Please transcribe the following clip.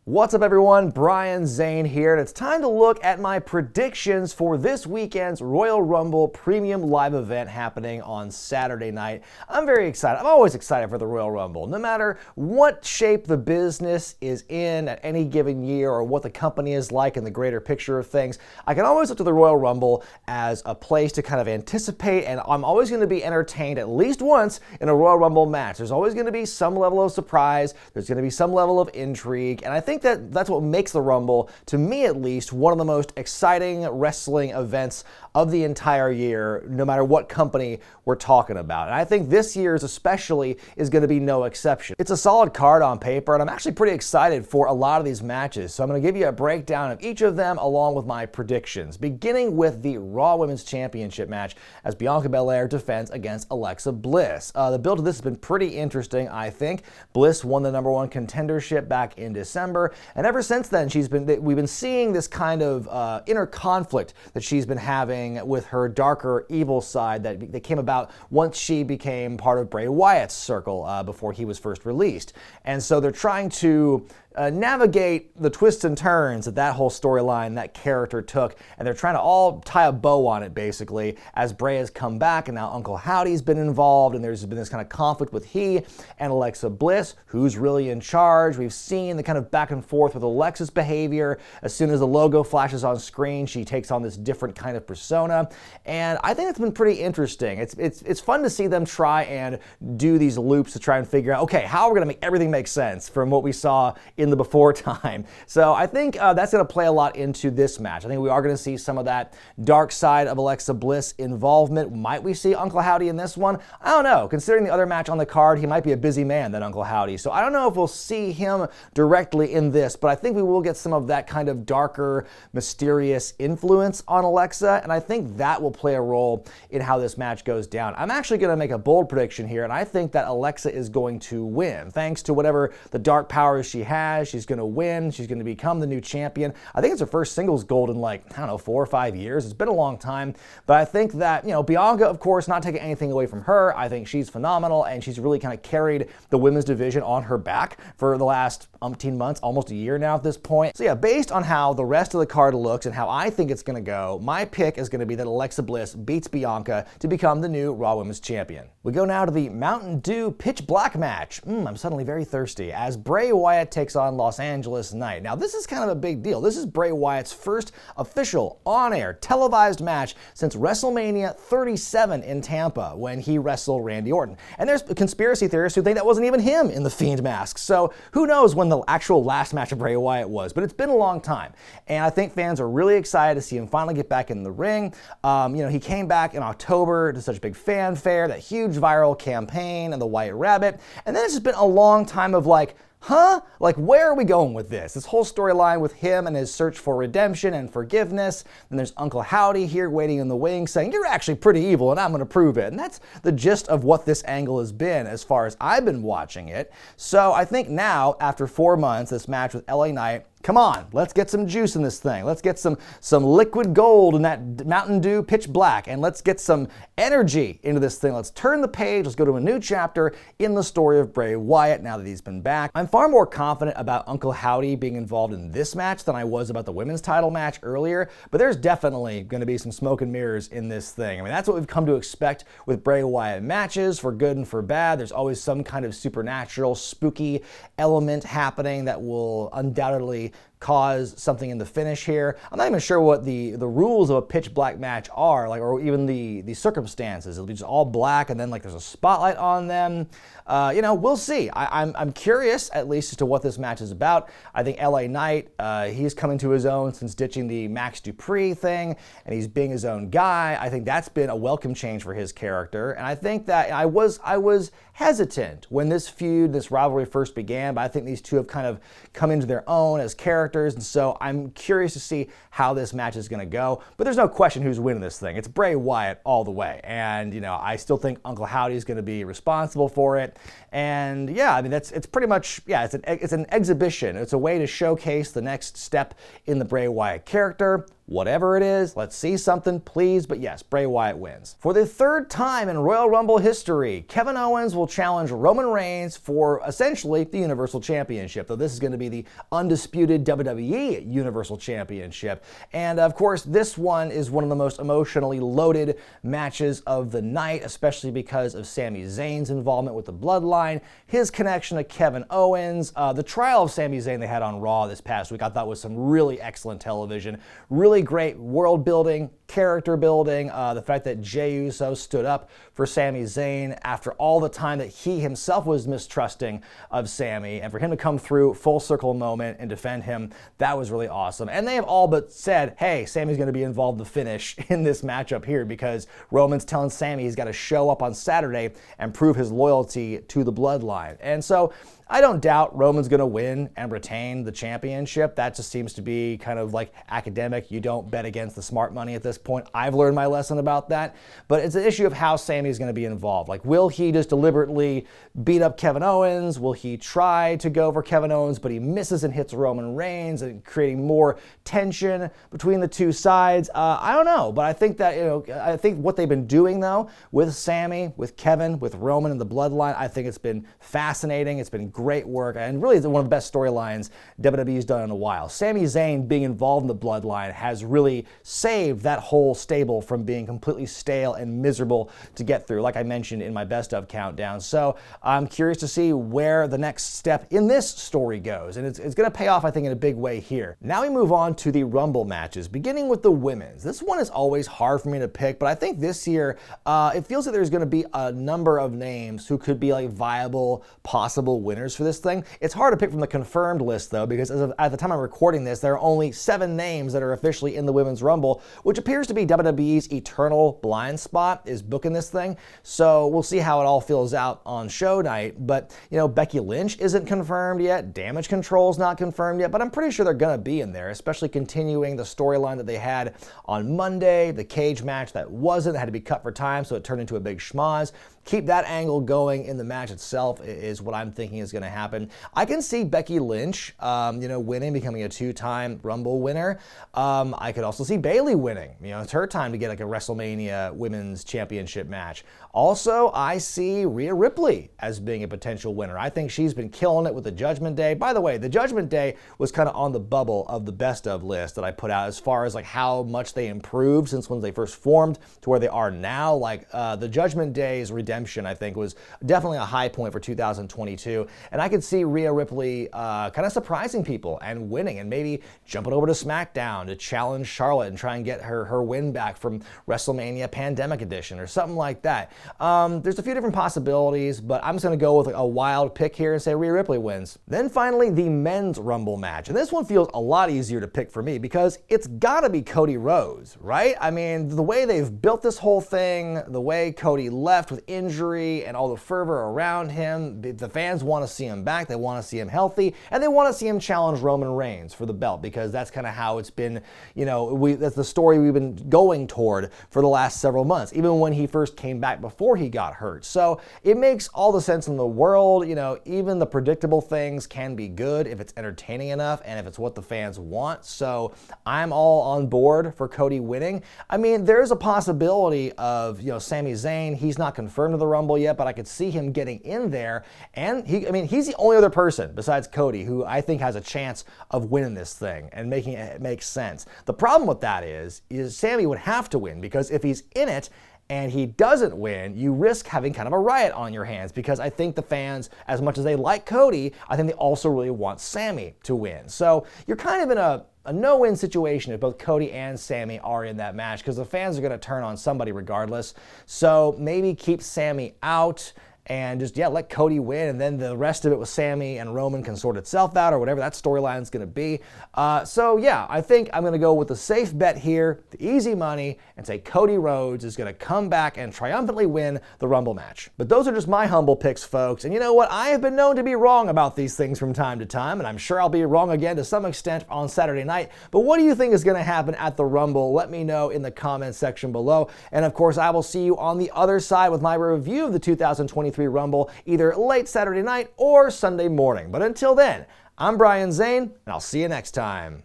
What's up everyone, Brian Zane here, and it's time to look at my predictions for this weekend's Royal Rumble Premium Live event happening on Saturday night. I'm very excited. I'm always excited for the Royal Rumble. No matter what shape the business is in at any given year or what the company is like in the greater picture of things, I can always look to the Royal Rumble as a place to kind of anticipate, and I'm always going to be entertained at least once in a Royal Rumble match. There's always going to be some level of surprise, there's going to be some level of intrigue, and I think that's what makes the Rumble, to me at least, one of the most exciting wrestling events of the entire year, no matter what company we're talking about. And I think this year's especially is going to be no exception. It's a solid card on paper, and I'm actually pretty excited for a lot of these matches. So I'm going to give you a breakdown of each of them along with my predictions, beginning with the Raw Women's Championship match as Bianca Belair defends against Alexa Bliss. The build to this has been pretty interesting, I think. Bliss won the number one contendership back in December, and ever since then we've been seeing this kind of inner conflict that she's been having with her darker evil side that came about once she became part of Bray Wyatt's circle before he was first released. And so they're trying to navigate the twists and turns that whole storyline, that character took, and they're trying to all tie a bow on it basically as Bray has come back and now Uncle Howdy's been involved, and there's been this kind of conflict with he and Alexa Bliss, who's really in charge. We've seen the kind of back and forth with Alexa's behavior. As soon as the logo flashes on screen, she takes on this different kind of persona, and I think it's been pretty interesting. It's fun to see them try and do these loops to try and figure out, okay, how are we going to make everything make sense from what we saw in the before time. So I think that's going to play a lot into this match. I think we are going to see some of that dark side of Alexa Bliss involvement. Might we see Uncle Howdy in this one? I don't know. Considering the other match on the card, he might be a busy man, that Uncle Howdy. So I don't know if we'll see him directly in this, but I think we will get some of that kind of darker, mysterious influence on Alexa, and I think that will play a role in how this match goes down. I'm actually going to make a bold prediction here, and I think that Alexa is going to win. Thanks to whatever the dark powers she has, she's going to win. She's going to become the new champion. I think it's her first singles gold in 4 or 5 years. It's been a long time, but I think that, Bianca, of course, not taking anything away from her. I think she's phenomenal, and she's really kind of carried the women's division on her back for the last umpteen months, almost a year now at this point. So yeah, based on how the rest of the card looks and how I think it's going to go, my pick is going to be that Alexa Bliss beats Bianca to become the new Raw Women's Champion. We go now to the Mountain Dew Pitch Black match. I'm suddenly very thirsty as Bray Wyatt takes on Los Angeles Knight. Now this is kind of a big deal. This is Bray Wyatt's first official on-air televised match since WrestleMania 37 in Tampa when he wrestled Randy Orton. And there's conspiracy theorists who think that wasn't even him in the Fiend mask. So who knows when the actual last match of Bray Wyatt was, but it's been a long time. And I think fans are really excited to see him finally get back in the ring. He came back in October to such big fanfare, that huge viral campaign and the White Rabbit. And then it's just been a long time of where are we going with this? This whole storyline with him and his search for redemption and forgiveness. Then there's Uncle Howdy here waiting in the wings saying, you're actually pretty evil and I'm going to prove it. And that's the gist of what this angle has been as far as I've been watching it. So I think now, after 4 months, this match with LA Knight, come on, let's get some juice in this thing. Let's get some liquid gold in that Mountain Dew Pitch Black, and let's get some energy into this thing. Let's turn the page. Let's go to a new chapter in the story of Bray Wyatt now that he's been back. I'm far more confident about Uncle Howdy being involved in this match than I was about the women's title match earlier, but there's definitely going to be some smoke and mirrors in this thing. I mean, that's what we've come to expect with Bray Wyatt matches, for good and for bad. There's always some kind of supernatural, spooky element happening that will undoubtedly cause something in the finish here. I'm not even sure what the rules of a pitch black match are, or even the circumstances. It'll be just all black and then there's a spotlight on them. We'll see. I'm curious at least as to what this match is about. I think LA Knight, he's coming to his own since ditching the Max Dupree thing, and he's being his own guy. I think that's been a welcome change for his character, and I think that I was hesitant when this feud, this rivalry first began, but I think these two have kind of come into their own as characters, and so I'm curious to see how this match is going to go. But there's no question who's winning this thing. It's Bray Wyatt all the way, and I still think Uncle Howdy is going to be responsible for it. And yeah, I mean it's pretty much it's an exhibition. It's a way to showcase the next step in the Bray Wyatt character. Whatever it is, let's see something, please. But yes, Bray Wyatt wins. For the third time in Royal Rumble history, Kevin Owens will challenge Roman Reigns for essentially the Universal Championship, though this is going to be the undisputed WWE Universal Championship. And of course, this one is one of the most emotionally loaded matches of the night, especially because of Sami Zayn's involvement with the Bloodline, his connection to Kevin Owens, the trial of Sami Zayn they had on Raw this past week. I thought was some really excellent television, really great world building, character building, the fact that Jey Uso stood up for Sami Zayn after all the time that he himself was mistrusting of Sami, and for him to come through full circle moment and defend him, that was really awesome. And they have all but said, hey, Sami's going to be involved in the finish in this matchup here because Roman's telling Sami he's got to show up on Saturday and prove his loyalty to the Bloodline. And so I don't doubt Roman's going to win and retain the championship. That just seems to be kind of like academic. You don't bet against the smart money at this point. I've learned my lesson about that. But it's an issue of how Sami is going to be involved. Like, will he just deliberately beat up Kevin Owens? Will he try to go for Kevin Owens, but he misses and hits Roman Reigns, and creating more tension between the two sides? I don't know. But I think that, I think what they've been doing, though, with Sami, with Kevin, with Roman and the Bloodline, I think it's been fascinating. It's been great work, and really one of the best storylines WWE's done in a while. Sami Zayn being involved in the Bloodline has really saved that whole stable from being completely stale and miserable to get through, like I mentioned in my best of countdown. So I'm curious to see where the next step in this story goes, and it's going to pay off, I think, in a big way here. Now we move on to the Rumble matches, beginning with the women's. This one is always hard for me to pick, but I think this year it feels like there's going to be a number of names who could be like viable, possible winners for this thing. It's hard to pick from the confirmed list, though, because at the time I'm recording this, there are only 7 names that are officially in the Women's Rumble, which appears to be WWE's eternal blind spot is booking this thing. So we'll see how it all fills out on show night. But, Becky Lynch isn't confirmed yet. Damage Control's not confirmed yet, but I'm pretty sure they're going to be in there, especially continuing the storyline that they had on Monday, the cage match that had to be cut for time, so it turned into a big schmoz. Keep that angle going in the match itself is what I'm thinking is going to happen. I can see Becky Lynch, winning, becoming a 2-time Rumble winner. I could also see Bayley winning. It's her time to get like a WrestleMania Women's Championship match. Also, I see Rhea Ripley as being a potential winner. I think she's been killing it with the Judgment Day. By the way, the Judgment Day was kind of on the bubble of the best of list that I put out as far as like how much they improved since when they first formed to where they are now. Like the Judgment Day's redemption, I think, was definitely a high point for 2022. And I could see Rhea Ripley kind of surprising people and winning, and maybe jumping over to SmackDown to challenge Charlotte and try and get her win back from WrestleMania Pandemic Edition or something like that. There's a few different possibilities, but I'm just going to go with a wild pick here and say Rhea Ripley wins. Then finally, the men's Rumble match. And this one feels a lot easier to pick for me because it's got to be Cody Rhodes, right? I mean, the way they've built this whole thing, the way Cody left with injury and all the fervor around him, the fans want to see him back, they want to see him healthy, and they want to see him challenge Roman Reigns for the belt because that's kind of how it's been, that's the story we've been going toward for the last several months, even when he first came back before he got hurt. So it makes all the sense in the world. Even the predictable things can be good if it's entertaining enough and if it's what the fans want. So I'm all on board for Cody winning. I mean, there's a possibility of, Sami Zayn, he's not confirmed to the Rumble yet, but I could see him getting in there. And he's the only other person besides Cody who I think has a chance of winning this thing and making it make sense. The problem with that is Sami would have to win, because if he's in it and he doesn't win, you risk having kind of a riot on your hands, because I think the fans, as much as they like Cody, I think they also really want Sami to win. So you're kind of in a no-win situation if both Cody and Sami are in that match, because the fans are going to turn on somebody regardless. So maybe keep Sami out and just, let Cody win, and then the rest of it with Sami and Roman can sort itself out, or whatever that storyline's going to be. I think I'm going to go with the safe bet here, the easy money, and say Cody Rhodes is going to come back and triumphantly win the Rumble match. But those are just my humble picks, folks. And you know what? I have been known to be wrong about these things from time to time, and I'm sure I'll be wrong again to some extent on Saturday night. But what do you think is going to happen at the Rumble? Let me know in the comments section below. And of course, I will see you on the other side with my review of the 2023 Rumble, either late Saturday night or Sunday morning. But until then, I'm Brian Zane, and I'll see you next time.